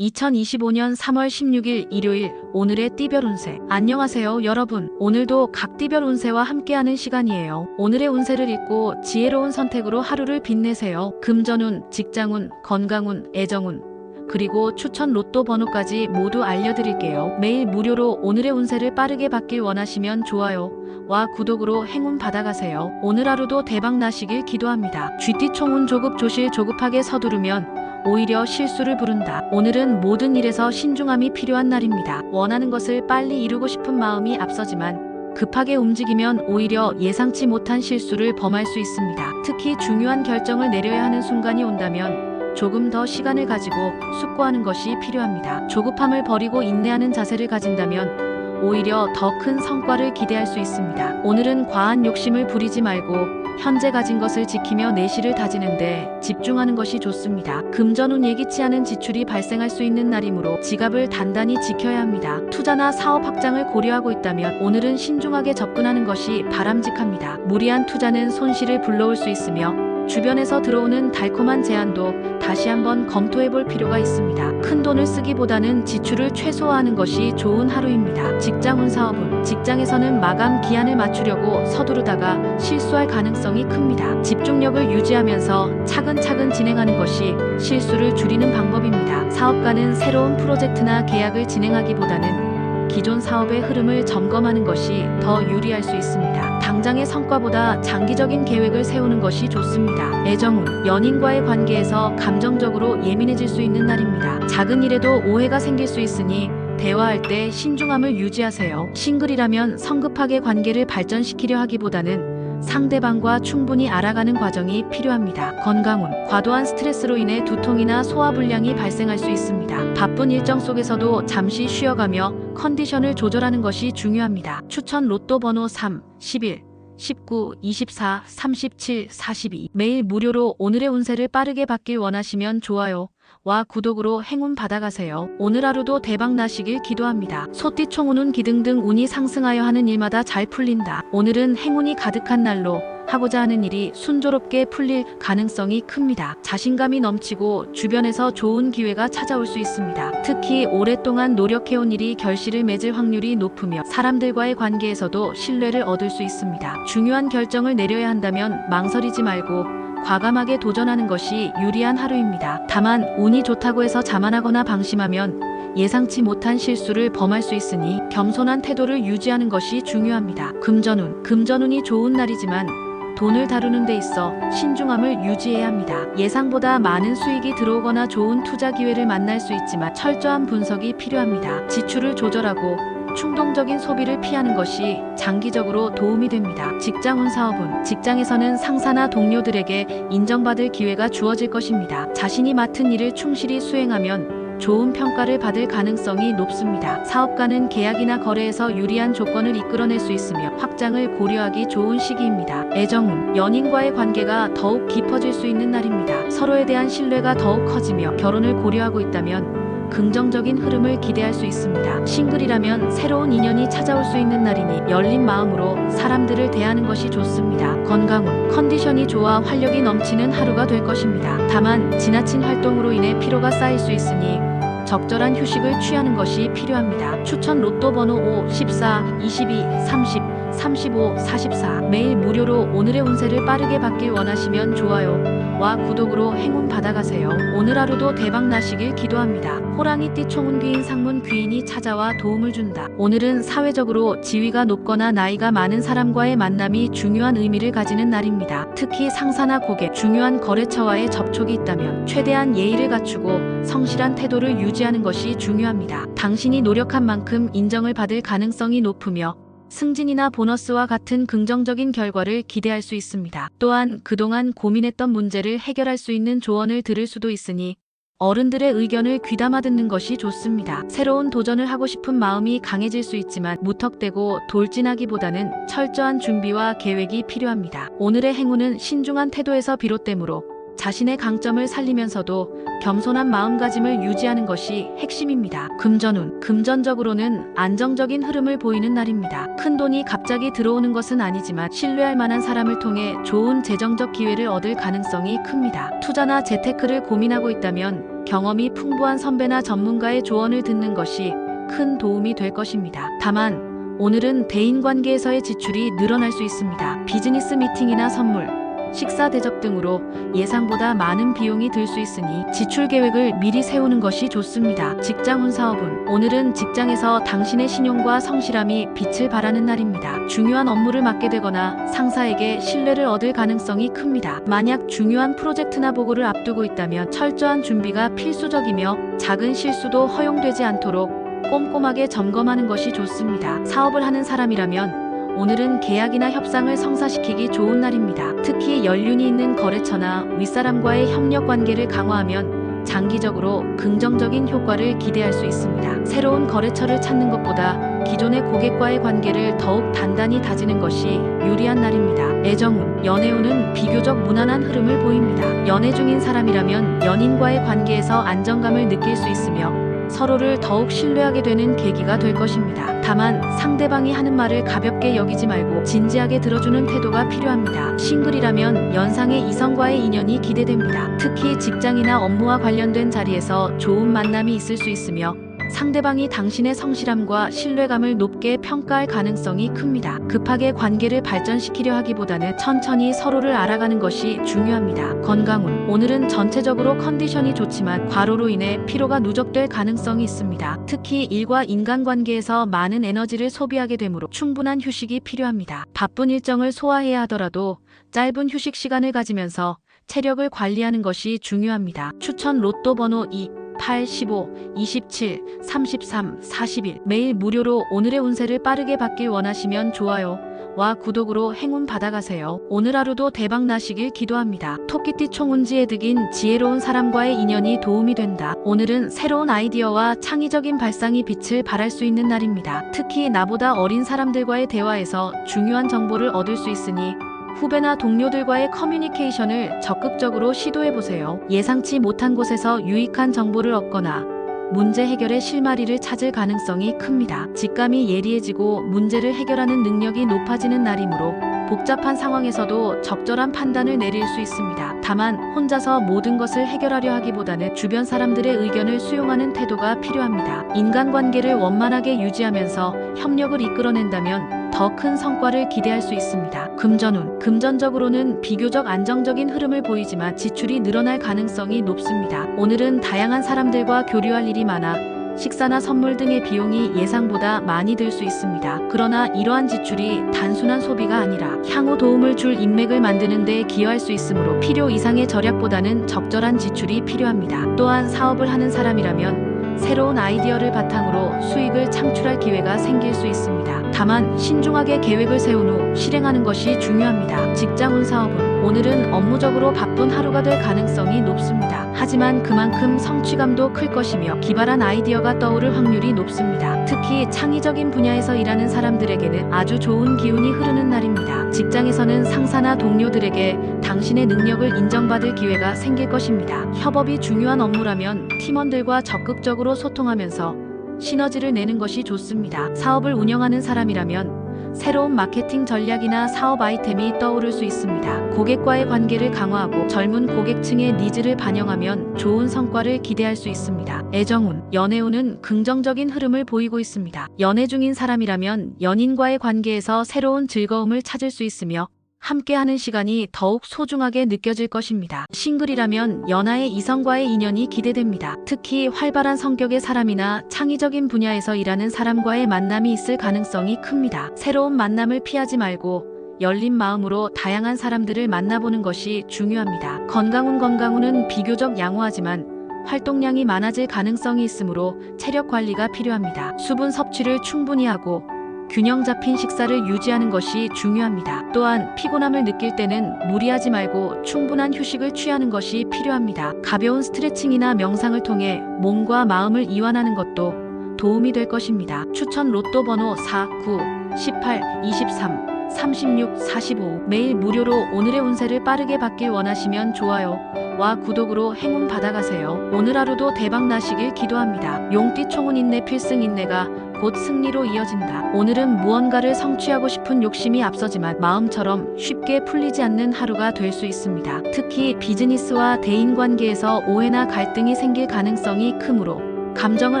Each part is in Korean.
2025년 3월 16일 일요일 오늘의 띠별 운세. 안녕하세요 여러분. 오늘도 각 띠별 운세와 함께하는 시간이에요. 오늘의 운세를 읽고 지혜로운 선택으로 하루를 빛내세요. 금전운, 직장운, 건강운, 애정운, 그리고 추천 로또 번호까지 모두 알려드릴게요. 매일 무료로 오늘의 운세를 빠르게 받길 원하시면 좋아요와 구독으로 행운 받아가세요. 오늘 하루도 대박 나시길 기도합니다. 쥐띠총운 조급 조실. 조급하게 서두르면 오히려 실수를 부른다. 오늘은 모든 일에서 신중함이 필요한 날입니다. 원하는 것을 빨리 이루고 싶은 마음이 앞서지만 급하게 움직이면 오히려 예상치 못한 실수를 범할 수 있습니다. 특히 중요한 결정을 내려야 하는 순간이 온다면 조금 더 시간을 가지고 숙고하는 것이 필요합니다. 조급함을 버리고 인내하는 자세를 가진다면 오히려 더 큰 성과를 기대할 수 있습니다. 오늘은 과한 욕심을 부리지 말고 현재 가진 것을 지키며 내실을 다지는데 집중하는 것이 좋습니다. 금전운. 예기치 않은 지출이 발생할 수 있는 날이므로 지갑을 단단히 지켜야 합니다. 투자나 사업 확장을 고려하고 있다면 오늘은 신중하게 접근하는 것이 바람직합니다. 무리한 투자는 손실을 불러올 수 있으며 주변에서 들어오는 달콤한 제안도 다시 한번 검토해 볼 필요가 있습니다. 큰 돈을 쓰기보다는 지출을 최소화하는 것이 좋은 하루입니다. 직장운. 사업운. 직장에서는 마감 기한을 맞추려고 서두르다가 실수할 가능성이 큽니다. 집중력을 유지하면서 차근차근 진행하는 것이 실수를 줄이는 방법입니다. 사업가는 새로운 프로젝트나 계약을 진행하기보다는 기존 사업의 흐름을 점검하는 것이 더 유리할 수 있습니다. 당장의 성과보다 장기적인 계획을 세우는 것이 좋습니다. 애정운. 연인과의 관계에서 감정적으로 예민해질 수 있는 날입니다. 작은 일에도 오해가 생길 수 있으니 대화할 때 신중함을 유지하세요. 싱글이라면 성급하게 관계를 발전시키려 하기보다는 상대방과 충분히 알아가는 과정이 필요합니다. 건강운. 과도한 스트레스로 인해 두통이나 소화불량이 발생할 수 있습니다. 바쁜 일정 속에서도 잠시 쉬어가며 컨디션을 조절하는 것이 중요합니다. 추천 로또 번호 3, 11, 19, 24, 37, 42. 매일 무료로 오늘의 운세를 빠르게 받길 원하시면 좋아요와 구독으로 행운 받아가세요. 오늘 하루도 대박 나시길 기도합니다. 소띠 총운은 기등등. 운이 상승하여 하는 일마다 잘 풀린다. 오늘은 행운이 가득한 날로 하고자 하는 일이 순조롭게 풀릴 가능성이 큽니다. 자신감이 넘치고 주변에서 좋은 기회가 찾아올 수 있습니다. 특히 오랫동안 노력해온 일이 결실을 맺을 확률이 높으며 사람들과의 관계에서도 신뢰를 얻을 수 있습니다. 중요한 결정을 내려야 한다면 망설이지 말고 과감하게 도전하는 것이 유리한 하루입니다. 다만 운이 좋다고 해서 자만하거나 방심하면 예상치 못한 실수를 범할 수 있으니 겸손한 태도를 유지하는 것이 중요합니다. 금전운. 금전운이 좋은 날이지만 돈을 다루는 데 있어 신중함을 유지해야 합니다. 예상보다 많은 수익이 들어오거나 좋은 투자 기회를 만날 수 있지만 철저한 분석이 필요합니다. 지출을 조절하고 충동적인 소비를 피하는 것이 장기적으로 도움이 됩니다. 직장운. 사업운. 직장에서는 상사나 동료들에게 인정받을 기회가 주어질 것입니다. 자신이 맡은 일을 충실히 수행하면 좋은 평가를 받을 가능성이 높습니다. 사업가는 계약이나 거래에서 유리한 조건을 이끌어낼 수 있으며 확장을 고려하기 좋은 시기입니다. 애정운. 연인과의 관계가 더욱 깊어질 수 있는 날입니다. 서로에 대한 신뢰가 더욱 커지며 결혼을 고려하고 있다면 긍정적인 흐름을 기대할 수 있습니다. 싱글이라면 새로운 인연이 찾아올 수 있는 날이니 열린 마음으로 사람들을 대하는 것이 좋습니다. 건강운. 컨디션이 좋아 활력이 넘치는 하루가 될 것입니다. 다만 지나친 활동으로 인해 피로가 쌓일 수 있으니 적절한 휴식을 취하는 것이 필요합니다. 추천 로또 번호 5, 14, 22, 30, 35, 44. 매일 무료로 오늘의 운세를 빠르게 받길 원하시면 좋아요와 구독으로 행운 받아가세요. 오늘 하루도 대박 나시길 기도합니다. 호랑이띠 총운. 귀인 상문. 귀인이 찾아와 도움을 준다. 오늘은 사회적으로 지위가 높거나 나이가 많은 사람과의 만남이 중요한 의미를 가지는 날입니다. 특히 상사나 고객, 중요한 거래처와의 접촉이 있다면 최대한 예의를 갖추고 성실한 태도를 유지하는 것이 중요합니다. 당신이 노력한 만큼 인정을 받을 가능성이 높으며 승진이나 보너스와 같은 긍정적인 결과를 기대할 수 있습니다. 또한 그동안 고민했던 문제를 해결할 수 있는 조언을 들을 수도 있으니 어른들의 의견을 귀담아 듣는 것이 좋습니다. 새로운 도전을 하고 싶은 마음이 강해질 수 있지만 무턱대고 돌진하기보다는 철저한 준비와 계획이 필요합니다. 오늘의 행운은 신중한 태도에서 비롯되므로 자신의 강점을 살리면서도 겸손한 마음가짐을 유지하는 것이 핵심입니다. 금전운. 금전적으로는 안정적인 흐름을 보이는 날입니다. 큰 돈이 갑자기 들어오는 것은 아니지만 신뢰할 만한 사람을 통해 좋은 재정적 기회를 얻을 가능성이 큽니다. 투자나 재테크를 고민하고 있다면 경험이 풍부한 선배나 전문가의 조언을 듣는 것이 큰 도움이 될 것입니다. 다만 오늘은 대인관계에서의 지출이 늘어날 수 있습니다. 비즈니스 미팅이나 선물, 식사 대접 등으로 예상보다 많은 비용이 들 수 있으니 지출 계획을 미리 세우는 것이 좋습니다. 직장운 사업은 오늘은 직장에서 당신의 신용과 성실함이 빛을 발하는 날입니다. 중요한 업무를 맡게 되거나 상사에게 신뢰를 얻을 가능성이 큽니다. 만약 중요한 프로젝트나 보고를 앞두고 있다면 철저한 준비가 필수적이며 작은 실수도 허용되지 않도록 꼼꼼하게 점검하는 것이 좋습니다. 사업을 하는 사람이라면 오늘은 계약이나 협상을 성사시키기 좋은 날입니다. 특히 연륜이 있는 거래처나 윗사람과의 협력 관계를 강화하면 장기적으로 긍정적인 효과를 기대할 수 있습니다. 새로운 거래처를 찾는 것보다 기존의 고객과의 관계를 더욱 단단히 다지는 것이 유리한 날입니다. 애정운, 연애운은 비교적 무난한 흐름을 보입니다. 연애 중인 사람이라면 연인과의 관계에서 안정감을 느낄 수 있으며 서로를 더욱 신뢰하게 되는 계기가 될 것입니다. 다만 상대방이 하는 말을 가볍게 여기지 말고 진지하게 들어주는 태도가 필요합니다. 싱글이라면 연상의 이성과의 인연이 기대됩니다. 특히 직장이나 업무와 관련된 자리에서 좋은 만남이 있을 수 있으며 상대방이 당신의 성실함과 신뢰감을 높게 평가할 가능성이 큽니다. 급하게 관계를 발전시키려 하기보다는 천천히 서로를 알아가는 것이 중요합니다. 건강운, 오늘은 전체적으로 컨디션이 좋지만 과로로 인해 피로가 누적될 가능성이 있습니다. 특히 일과 인간관계에서 많은 에너지를 소비하게 되므로 충분한 휴식이 필요합니다. 바쁜 일정을 소화해야 하더라도 짧은 휴식 시간을 가지면서 체력을 관리하는 것이 중요합니다. 추천 로또 번호 2, 8, 15, 27, 33, 41. 매일 무료로 오늘의 운세를 빠르게 받길 원하시면 좋아요와 구독으로 행운 받아가세요. 오늘 하루도 대박 나시길 기도합니다. 토끼띠 총운지에 득인 지혜로운 사람과의 인연이 도움이 된다. 오늘은 새로운 아이디어와 창의적인 발상이 빛을 발할 수 있는 날입니다. 특히 나보다 어린 사람들과의 대화에서 중요한 정보를 얻을 수 있으니 후배나 동료들과의 커뮤니케이션을 적극적으로 시도해보세요. 예상치 못한 곳에서 유익한 정보를 얻거나 문제 해결의 실마리를 찾을 가능성이 큽니다. 직감이 예리해지고 문제를 해결하는 능력이 높아지는 날이므로 복잡한 상황에서도 적절한 판단을 내릴 수 있습니다. 다만 혼자서 모든 것을 해결하려 하기보다는 주변 사람들의 의견을 수용하는 태도가 필요합니다. 인간관계를 원만하게 유지하면서 협력을 이끌어낸다면 더 큰 성과를 기대할 수 있습니다. 금전운, 금전적으로는 비교적 안정적인 흐름을 보이지만 지출이 늘어날 가능성이 높습니다. 오늘은 다양한 사람들과 교류할 일이 많아 식사나 선물 등의 비용이 예상보다 많이 들 수 있습니다. 그러나 이러한 지출이 단순한 소비가 아니라 향후 도움을 줄 인맥을 만드는 데 기여할 수 있으므로 필요 이상의 절약보다는 적절한 지출이 필요합니다. 또한 사업을 하는 사람이라면 새로운 아이디어를 바탕으로 수익을 창출할 기회가 생길 수 있습니다. 다만 신중하게 계획을 세운 후 실행하는 것이 중요합니다. 직장운 사업은 오늘은 업무적으로 바쁜 하루가 될 가능성이 높습니다. 하지만 그만큼 성취감도 클 것이며 기발한 아이디어가 떠오를 확률이 높습니다. 특히 창의적인 분야에서 일하는 사람들에게는 아주 좋은 기운이 흐르는 날입니다. 직장에서는 상사나 동료들에게 당신의 능력을 인정받을 기회가 생길 것입니다. 협업이 중요한 업무라면 팀원들과 적극적으로 소통하면서 시너지를 내는 것이 좋습니다. 사업을 운영하는 사람이라면 새로운 마케팅 전략이나 사업 아이템이 떠오를 수 있습니다. 고객과의 관계를 강화하고 젊은 고객층의 니즈를 반영하면 좋은 성과를 기대할 수 있습니다. 애정운, 연애운은 긍정적인 흐름을 보이고 있습니다. 연애 중인 사람이라면 연인과의 관계에서 새로운 즐거움을 찾을 수 있으며 함께하는 시간이 더욱 소중하게 느껴질 것입니다. 싱글이라면 연하의 이성과의 인연이 기대됩니다. 특히 활발한 성격의 사람이나 창의적인 분야에서 일하는 사람과의 만남이 있을 가능성이 큽니다. 새로운 만남을 피하지 말고 열린 마음으로 다양한 사람들을 만나보는 것이 중요합니다. 건강운은 비교적 양호하지만 활동량이 많아질 가능성이 있으므로 체력 관리가 필요합니다. 수분 섭취를 충분히 하고 균형 잡힌 식사를 유지하는 것이 중요합니다. 또한 피곤함을 느낄 때는 무리하지 말고 충분한 휴식을 취하는 것이 필요합니다. 가벼운 스트레칭이나 명상을 통해 몸과 마음을 이완하는 것도 도움이 될 것입니다. 추천 로또 번호 4, 9, 18, 23, 36, 45. 매일 무료로 오늘의 운세를 빠르게 받길 원하시면 좋아요와 구독으로 행운 받아가세요. 오늘 하루도 대박 나시길 기도합니다. 용띠 총운 인내 필승 인내가 곧 승리로 이어진다. 오늘은 무언가를 성취하고 싶은 욕심이 앞서지만 마음처럼 쉽게 풀리지 않는 하루가 될 수 있습니다. 특히 비즈니스와 대인관계에서 오해나 갈등이 생길 가능성이 크므로 감정을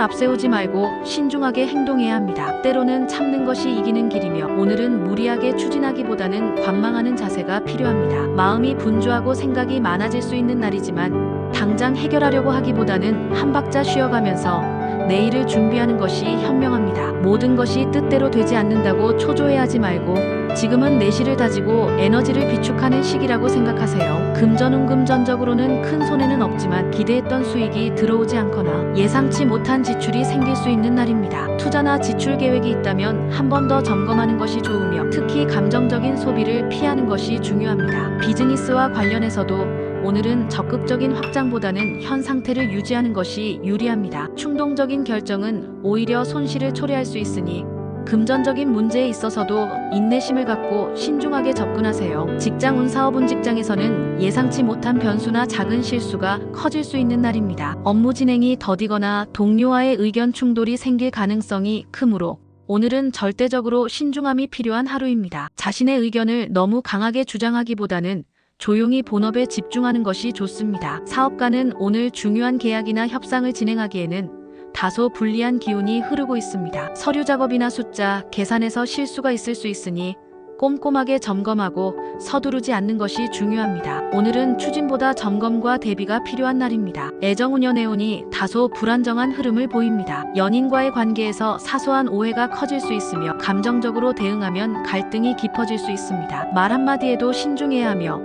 앞세우지 말고 신중하게 행동해야 합니다. 때로는 참는 것이 이기는 길이며 오늘은 무리하게 추진하기보다는 관망하는 자세가 필요합니다. 마음이 분주하고 생각이 많아질 수 있는 날이지만 당장 해결하려고 하기보다는 한 박자 쉬어가면서 내일을 준비하는 것이 현명합니다. 모든 것이 뜻대로 되지 않는다고 초조해하지 말고 지금은 내실을 다지고 에너지를 비축하는 시기라고 생각하세요. 금전운금전적으로는 큰 손해는 없지만 기대했던 수익이 들어오지 않거나 예상치 못한 지출이 생길 수 있는 날입니다. 투자나 지출 계획이 있다면 한 번 더 점검하는 것이 좋으며 특히 감정적인 소비를 피하는 것이 중요합니다. 비즈니스와 관련해서도 오늘은 적극적인 확장보다는 현 상태를 유지하는 것이 유리합니다. 충동적인 결정은 오히려 손실을 초래할 수 있으니 금전적인 문제에 있어서도 인내심을 갖고 신중하게 접근하세요. 직장 사업운 직장에서는 예상치 못한 변수나 작은 실수가 커질 수 있는 날입니다. 업무 진행이 더디거나 동료와의 의견 충돌이 생길 가능성이 크므로 오늘은 절대적으로 신중함이 필요한 하루입니다. 자신의 의견을 너무 강하게 주장하기보다는 조용히 본업에 집중하는 것이 좋습니다. 사업가는 오늘 중요한 계약이나 협상을 진행하기에는 다소 불리한 기운이 흐르고 있습니다. 서류 작업이나 숫자, 계산에서 실수가 있을 수 있으니 꼼꼼하게 점검하고 서두르지 않는 것이 중요합니다. 오늘은 추진보다 점검과 대비가 필요한 날입니다. 애정운 연애운이 다소 불안정한 흐름을 보입니다. 연인과의 관계에서 사소한 오해가 커질 수 있으며 감정적으로 대응하면 갈등이 깊어질 수 있습니다. 말 한마디에도 신중해야 하며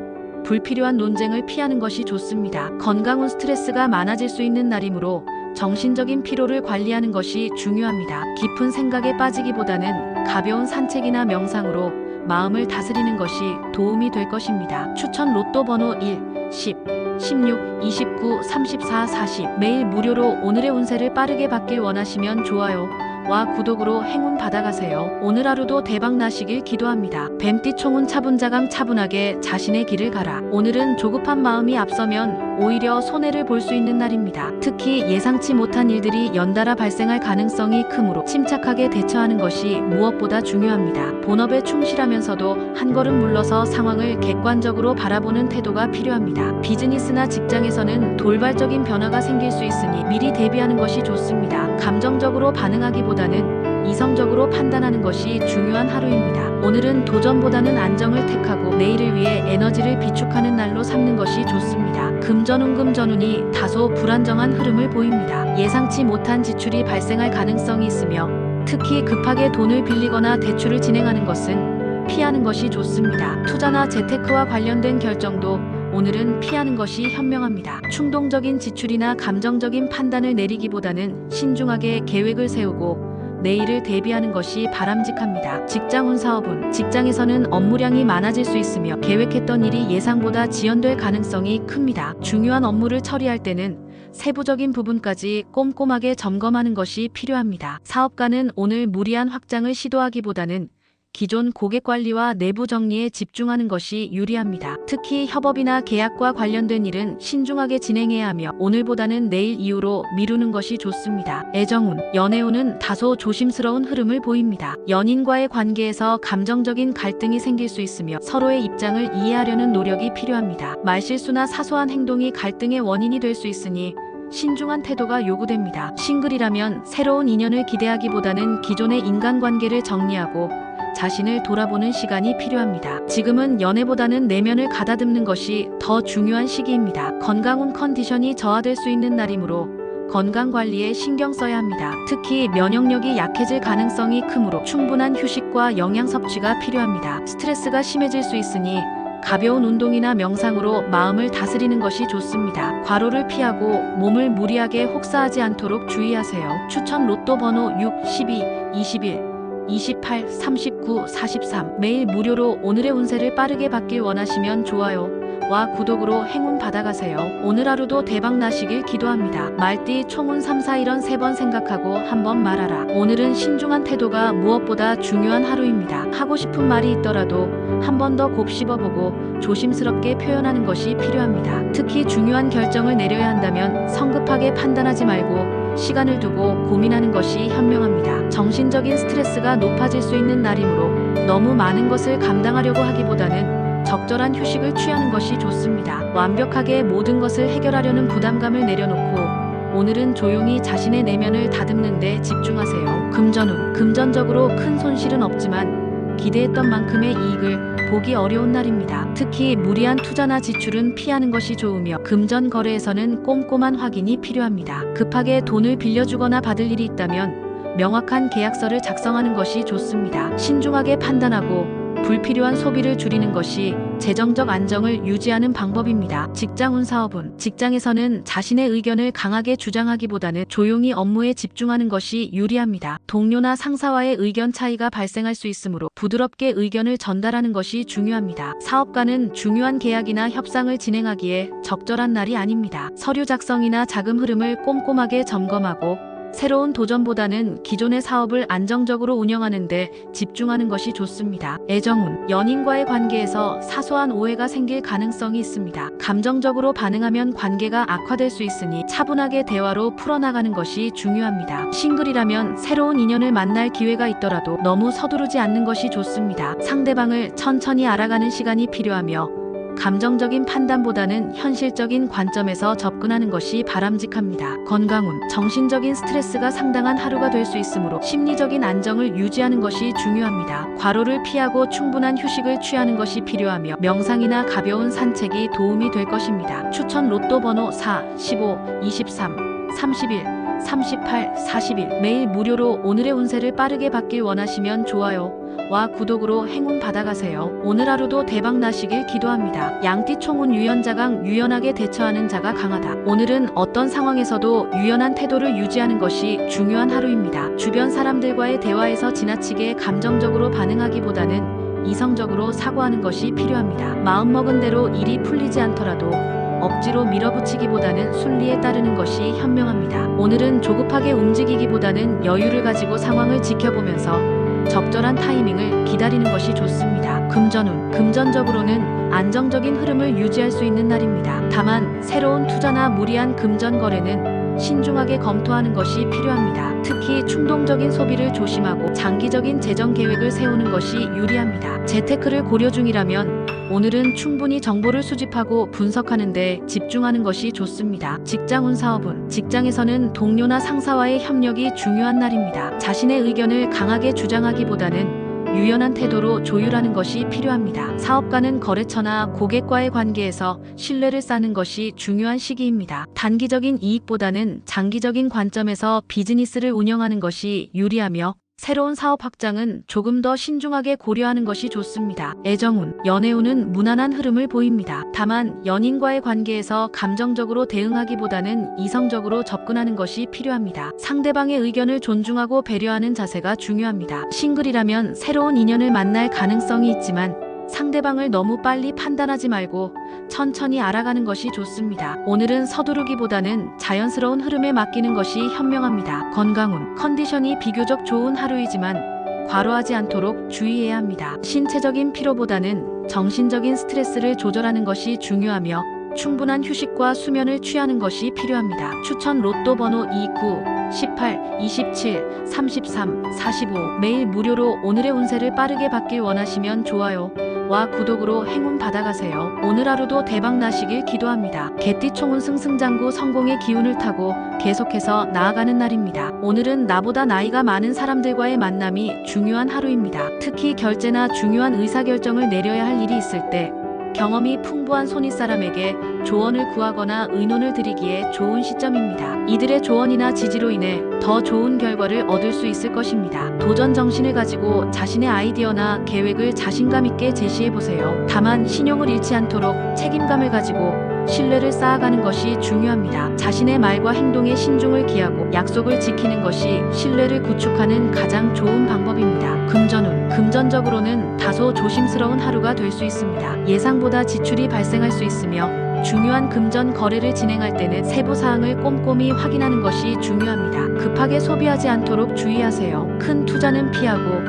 불필요한 논쟁을 피하는 것이 좋습니다. 건강운 스트레스가 많아질 수 있는 날이므로 정신적인 피로를 관리하는 것이 중요합니다. 깊은 생각에 빠지기보다는 가벼운 산책이나 명상으로 마음을 다스리는 것이 도움이 될 것입니다. 추천 로또 번호 1, 10, 16, 29, 34, 40 매일 무료로 오늘의 운세를 빠르게 받길 원하시면 좋아요와 구독으로 행운 받아가세요. 오늘 하루도 대박 나시길 기도합니다. 뱀띠 총운 차분자강 차분하게 자신의 길을 가라. 오늘은 조급한 마음이 앞서면 오히려 손해를 볼 수 있는 날입니다. 특히 예상치 못한 일들이 연달아 발생할 가능성이 크므로 침착하게 대처하는 것이 무엇보다 중요합니다. 본업에 충실하면서도 한 걸음 물러서 상황을 객관적으로 바라보는 태도가 필요합니다. 비즈니스나 직장에서는 돌발적인 변화가 생길 수 있으니 미리 대비하는 것이 좋습니다. 감정적으로 반응하기보다는 이성적으로 판단하는 것이 중요한 하루입니다. 오늘은 도전보다는 안정을 택하고 내일을 위해 에너지를 비축하는 날로 삼는 것이 좋습니다. 금전운금전운이 다소 불안정한 흐름을 보입니다. 예상치 못한 지출이 발생할 가능성이 있으며 특히 급하게 돈을 빌리거나 대출을 진행하는 것은 피하는 것이 좋습니다. 투자나 재테크와 관련된 결정도 오늘은 피하는 것이 현명합니다. 충동적인 지출이나 감정적인 판단을 내리기보다는 신중하게 계획을 세우고 내일을 대비하는 것이 바람직합니다. 직장운 사업운 직장에서는 업무량이 많아질 수 있으며 계획했던 일이 예상보다 지연될 가능성이 큽니다. 중요한 업무를 처리할 때는 세부적인 부분까지 꼼꼼하게 점검하는 것이 필요합니다. 사업가는 오늘 무리한 확장을 시도하기보다는 기존 고객 관리와 내부 정리에 집중하는 것이 유리합니다. 특히 협업이나 계약과 관련된 일은 신중하게 진행해야 하며 오늘보다는 내일 이후로 미루는 것이 좋습니다. 애정운, 연애운은 다소 조심스러운 흐름을 보입니다. 연인과의 관계에서 감정적인 갈등이 생길 수 있으며 서로의 입장을 이해하려는 노력이 필요합니다. 말실수나 사소한 행동이 갈등의 원인이 될 수 있으니 신중한 태도가 요구됩니다. 싱글이라면 새로운 인연을 기대하기보다는 기존의 인간관계를 정리하고 자신을 돌아보는 시간이 필요합니다. 지금은 연애보다는 내면을 가다듬는 것이 더 중요한 시기입니다. 건강운 컨디션이 저하될 수 있는 날이므로 건강관리에 신경 써야 합니다. 특히 면역력이 약해질 가능성이 크므로 충분한 휴식과 영양 섭취가 필요합니다. 스트레스가 심해질 수 있으니 가벼운 운동이나 명상으로 마음을 다스리는 것이 좋습니다. 과로를 피하고 몸을 무리하게 혹사하지 않도록 주의하세요. 추천 로또 번호 6, 12, 21, 28, 39, 43 매일 무료로 오늘의 운세를 빠르게 받길 원하시면 좋아요와 구독으로 행운 받아가세요. 오늘 하루도 대박 나시길 기도합니다. 말띠 총운 3, 4, 1원 3번 생각하고 한번 말하라. 오늘은 신중한 태도가 무엇보다 중요한 하루입니다. 하고 싶은 말이 있더라도 한 번 더 곱씹어보고 조심스럽게 표현하는 것이 필요합니다. 특히 중요한 결정을 내려야 한다면 성급하게 판단하지 말고 시간을 두고 고민하는 것이 현명합니다. 정신적인 스트레스가 높아질 수 있는 날이므로 너무 많은 것을 감당하려고 하기보다는 적절한 휴식을 취하는 것이 좋습니다. 완벽하게 모든 것을 해결하려는 부담감을 내려놓고 오늘은 조용히 자신의 내면을 다듬는 데 집중하세요. 금전운. 금전적으로 큰 손실은 없지만 기대했던 만큼의 이익을 보기 어려운 날입니다. 특히 무리한 투자나 지출은 피하는 것이 좋으며 금전 거래에서는 꼼꼼한 확인이 필요합니다. 급하게 돈을 빌려주거나 받을 일이 있다면 명확한 계약서를 작성하는 것이 좋습니다. 신중하게 판단하고 불필요한 소비를 줄이는 것이 재정적 안정을 유지하는 방법입니다. 직장운. 사업운. 직장에서는 자신의 의견을 강하게 주장하기보다는 조용히 업무에 집중하는 것이 유리합니다. 동료나 상사와의 의견 차이가 발생할 수 있으므로 부드럽게 의견을 전달하는 것이 중요합니다. 사업가는 중요한 계약이나 협상을 진행하기에 적절한 날이 아닙니다. 서류 작성이나 자금 흐름을 꼼꼼하게 점검하고 새로운 도전보다는 기존의 사업을 안정적으로 운영하는 데 집중하는 것이 좋습니다. 애정운. 연인과의 관계에서 사소한 오해가 생길 가능성이 있습니다. 감정적으로 반응하면 관계가 악화될 수 있으니 차분하게 대화로 풀어나가는 것이 중요합니다. 싱글이라면 새로운 인연을 만날 기회가 있더라도 너무 서두르지 않는 것이 좋습니다. 상대방을 천천히 알아가는 시간이 필요하며 감정적인 판단보다는 현실적인 관점에서 접근하는 것이 바람직합니다. 건강운. 정신적인 스트레스가 상당한 하루가 될 수 있으므로 심리적인 안정을 유지하는 것이 중요합니다. 과로를 피하고 충분한 휴식을 취하는 것이 필요하며 명상이나 가벼운 산책이 도움이 될 것입니다. 추천 로또 번호 4, 15, 23, 31, 38, 41. 매일 무료로 오늘의 운세를 빠르게 받길 원하시면 좋아요와 구독으로 행운 받아가세요. 오늘 하루도 대박 나시길 기도합니다. 양띠총운. 유연자강. 유연하게 대처하는 자가 강하다. 오늘은 어떤 상황에서도 유연한 태도를 유지하는 것이 중요한 하루입니다. 주변 사람들과의 대화에서 지나치게 감정적으로 반응하기보다는 이성적으로 사고하는 것이 필요합니다. 마음먹은 대로 일이 풀리지 않더라도 억지로 밀어붙이기보다는 순리에 따르는 것이 현명합니다. 오늘은 조급하게 움직이기보다는 여유를 가지고 상황을 지켜보면서 적절한 타이밍을 기다리는 것이 좋습니다. 금전운. 금전적으로는 안정적인 흐름을 유지할 수 있는 날입니다. 다만 새로운 투자나 무리한 금전 거래는 신중하게 검토하는 것이 필요합니다. 특히 충동적인 소비를 조심하고 장기적인 재정 계획을 세우는 것이 유리합니다. 재테크를 고려 중이라면 오늘은 충분히 정보를 수집하고 분석하는 데 집중하는 것이 좋습니다. 직장운. 사업운. 직장에서는 동료나 상사와의 협력이 중요한 날입니다. 자신의 의견을 강하게 주장하기보다는 유연한 태도로 조율하는 것이 필요합니다. 사업가는 거래처나 고객과의 관계에서 신뢰를 쌓는 것이 중요한 시기입니다. 단기적인 이익보다는 장기적인 관점에서 비즈니스를 운영하는 것이 유리하며 새로운 사업 확장은 조금 더 신중하게 고려하는 것이 좋습니다. 애정운. 연애운은 무난한 흐름을 보입니다. 다만 연인과의 관계에서 감정적으로 대응하기보다는 이성적으로 접근하는 것이 필요합니다. 상대방의 의견을 존중하고 배려하는 자세가 중요합니다. 싱글이라면 새로운 인연을 만날 가능성이 있지만 상대방을 너무 빨리 판단하지 말고 천천히 알아가는 것이 좋습니다. 오늘은 서두르기보다는 자연스러운 흐름에 맡기는 것이 현명합니다. 건강운. 컨디션이 비교적 좋은 하루이지만 과로하지 않도록 주의해야 합니다. 신체적인 피로보다는 정신적인 스트레스를 조절하는 것이 중요하며 충분한 휴식과 수면을 취하는 것이 필요합니다. 추천 로또 번호 29, 18, 27, 33, 45. 매일 무료로 오늘의 운세를 빠르게 받길 원하시면 좋아요와 구독으로 행운 받아가세요. 오늘 하루도 대박 나시길 기도합니다. 개띠총운. 승승장구. 성공의 기운을 타고 계속해서 나아가는 날입니다. 오늘은 나보다 나이가 많은 사람들과의 만남이 중요한 하루입니다. 특히 결제나 중요한 의사결정을 내려야 할 일이 있을 때 경험이 풍부한 손윗사람에게 조언을 구하거나 의논을 드리기에 좋은 시점입니다. 이들의 조언이나 지지로 인해 더 좋은 결과를 얻을 수 있을 것입니다. 도전 정신을 가지고 자신의 아이디어나 계획을 자신감 있게 제시해보세요. 다만 신용을 잃지 않도록 책임감을 가지고 신뢰를 쌓아가는 것이 중요합니다. 자신의 말과 행동에 신중을 기하고 약속을 지키는 것이 신뢰를 구축하는 가장 좋은 방법입니다. 금전운. 금전적으로는 다소 조심스러운 하루가 될 수 있습니다. 예상보다 지출이 발생할 수 있으며 중요한 금전 거래를 진행할 때는 세부 사항을 꼼꼼히 확인하는 것이 중요합니다. 급하게 소비하지 않도록 주의하세요. 큰 투자는 피하고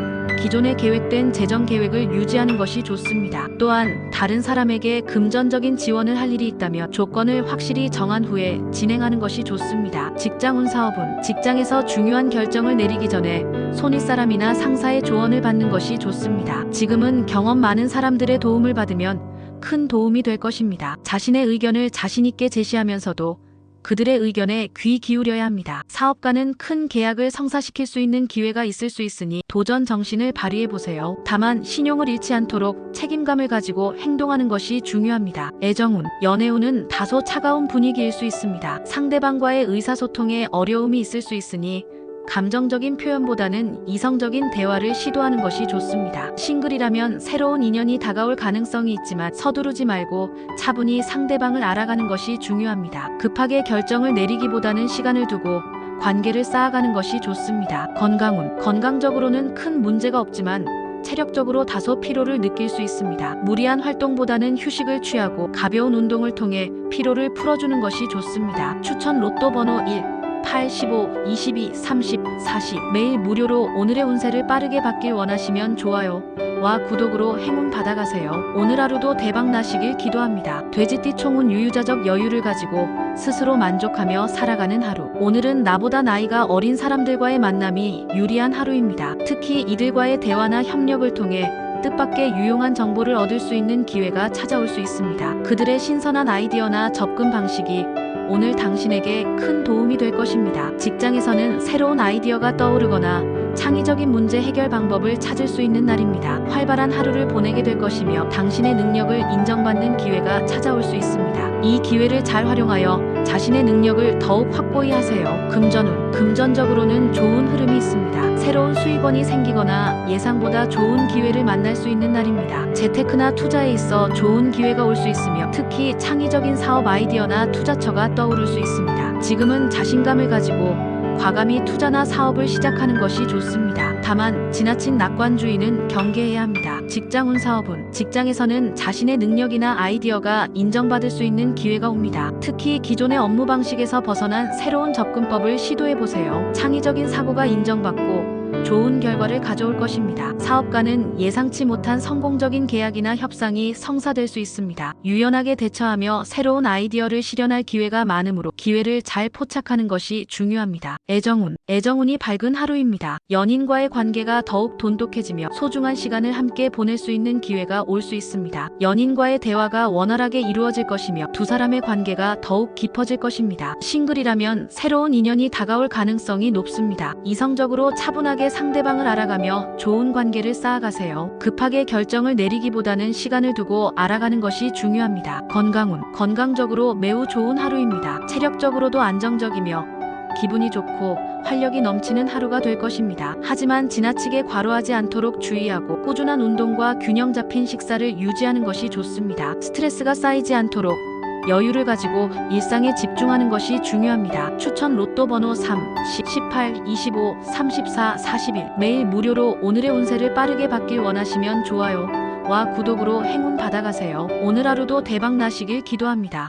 기존에 계획된 재정 계획을 유지하는 것이 좋습니다. 또한 다른 사람에게 금전적인 지원을 할 일이 있다면 조건을 확실히 정한 후에 진행하는 것이 좋습니다. 직장운 사업은 직장에서 중요한 결정을 내리기 전에 손윗사람이나 상사의 조언을 받는 것이 좋습니다. 지금은 경험 많은 사람들의 도움을 받으면 큰 도움이 될 것입니다. 자신의 의견을 자신 있게 제시하면서도 그들의 의견에 귀 기울여야 합니다. 사업가는 큰 계약을 성사시킬 수 있는 기회가 있을 수 있으니 도전 정신을 발휘해 보세요. 다만 신용을 잃지 않도록 책임감을 가지고 행동하는 것이 중요합니다. 애정운, 연애운은 다소 차가운 분위기일 수 있습니다. 상대방과의 의사소통에 어려움이 있을 수 있으니 감정적인 표현보다는 이성적인 대화를 시도하는 것이 좋습니다. 싱글이라면 새로운 인연이 다가올 가능성이 있지만 서두르지 말고 차분히 상대방을 알아가는 것이 중요합니다. 급하게 결정을 내리기보다는 시간을 두고 관계를 쌓아가는 것이 좋습니다. 건강운, 건강적으로는 큰 문제가 없지만 체력적으로 다소 피로를 느낄 수 있습니다. 무리한 활동보다는 휴식을 취하고 가벼운 운동을 통해 피로를 풀어주는 것이 좋습니다. 추천 로또 번호 1, 8, 15, 22, 30, 40 매일 무료로 오늘의 운세를 빠르게 받길 원하시면 좋아요와 구독으로 행운 받아가세요. 오늘 하루도 대박 나시길 기도합니다. 돼지띠 총은 유유자적 여유를 가지고 스스로 만족하며 살아가는 하루. 오늘은 나보다 나이가 어린 사람들과의 만남이 유리한 하루입니다. 특히 이들과의 대화나 협력을 통해 뜻밖의 유용한 정보를 얻을 수 있는 기회가 찾아올 수 있습니다. 그들의 신선한 아이디어나 접근 방식이 오늘 당신에게 큰 도움이 될 것입니다. 직장에서는 새로운 아이디어가 떠오르거나 창의적인 문제 해결 방법을 찾을 수 있는 날입니다. 활발한 하루를 보내게 될 것이며 당신의 능력을 인정받는 기회가 찾아올 수 있습니다. 이 기회를 잘 활용하여 자신의 능력을 더욱 확고히 하세요. 금전운, 금전적으로는 좋은 흐름이 있습니다. 새로운 수익원이 생기거나 예상보다 좋은 기회를 만날 수 있는 날입니다. 재테크나 투자에 있어 좋은 기회가 올 수 있으며 특히 창의적인 사업 아이디어나 투자처가 떠오를 수 있습니다. 지금은 자신감을 가지고 과감히 투자나 사업을 시작하는 것이 좋습니다. 다만 지나친 낙관주의는 경계해야 합니다. 직장운 사업은 직장에서는 자신의 능력이나 아이디어가 인정받을 수 있는 기회가 옵니다. 특히 기존의 업무 방식에서 벗어난 새로운 접근법을 시도해보세요. 창의적인 사고가 인정받고 좋은 결과를 가져올 것입니다. 사업가는 예상치 못한 성공적인 계약이나 협상이 성사될 수 있습니다. 유연하게 대처하며 새로운 아이디어를 실현할 기회가 많으므로 기회를 잘 포착하는 것이 중요합니다. 애정운, 애정운이 밝은 하루입니다. 연인과의 관계가 더욱 돈독해지며 소중한 시간을 함께 보낼 수 있는 기회가 올 수 있습니다. 연인과의 대화가 원활하게 이루어질 것이며 두 사람의 관계가 더욱 깊어질 것입니다. 싱글이라면 새로운 인연이 다가올 가능성이 높습니다. 이성적으로 차분하게 상대방을 알아가며 좋은 관계를 쌓아가세요. 급하게 결정을 내리기보다는 시간을 두고 알아가는 것이 중요합니다. 건강운, 건강적으로 매우 좋은 하루입니다. 체력적으로도 안정적이며 기분이 좋고 활력이 넘치는 하루가 될 것입니다. 하지만 지나치게 과로하지 않도록 주의하고 꾸준한 운동과 균형 잡힌 식사를 유지하는 것이 좋습니다. 스트레스가 쌓이지 않도록 여유를 가지고 일상에 집중하는 것이 중요합니다. 추천 로또 번호 3, 10, 18, 25, 34, 41 매일 무료로 오늘의 운세를 빠르게 받길 원하시면 좋아요와 구독으로 행운 받아가세요. 오늘 하루도 대박 나시길 기도합니다.